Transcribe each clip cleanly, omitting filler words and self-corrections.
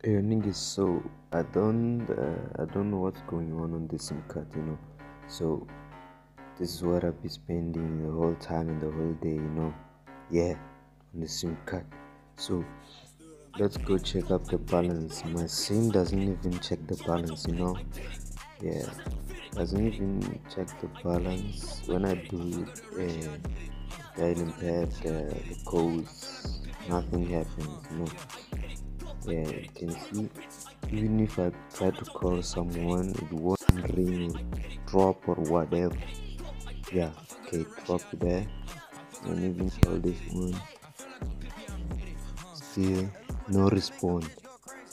Niggas, so I don't know what's going on the SIM card. So this is what I've been spending the whole time and the whole day. Yeah, on the SIM card. So let's go check up the balance. My SIM doesn't even check the balance. Yeah, doesn't even check the balance when I do dialing pad the codes. Nothing happens. Yeah, you can see even if I try to call someone, it won't ring, drop or whatever. Yeah, okay, drop there. And even call this one, still no response,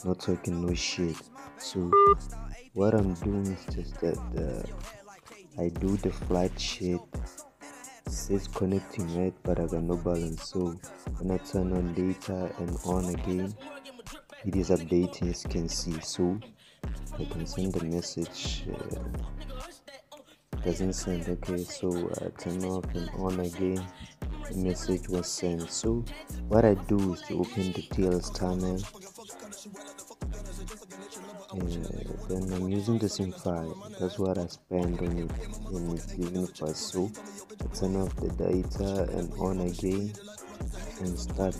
no talking, no shit. So what I'm doing is just that I do the flight shit. It says connecting, right? But I got no balance. So when I turn on data and on again, it is updating, as you can see. So I can send the message. Doesn't send. Okay, so I turn off and on again. The message was sent. So what I do is to open the TLS tunnel. Then I'm using the SIM file. That's what I spend on it, and it's giving fast. So I turn off the data and on again and start,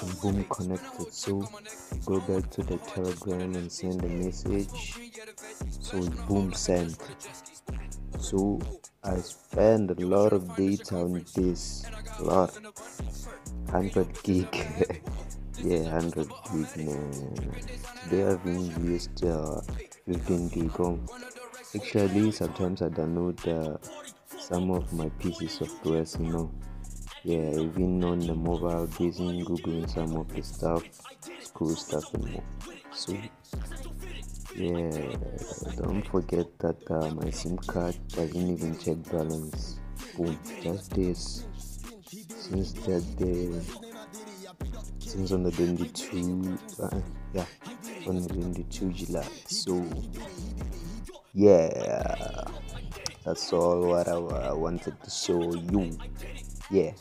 and boom, connected. So go back to the Telegram and send a message. So boom, sent. So I spend a lot of data on this. A lot. 100 gig. Yeah, 100 gig, man. Today I've been used 15 gig home. Actually, sometimes I download some of my PC softwares. Yeah, even on the mobile, busy googling some of the stuff, school stuff and more. So yeah, don't forget that my SIM card doesn't even check balance. Boom, just this. Since that day, since on the 22, yeah, on the 22 July. So yeah, that's all what I wanted to show you. Yeah.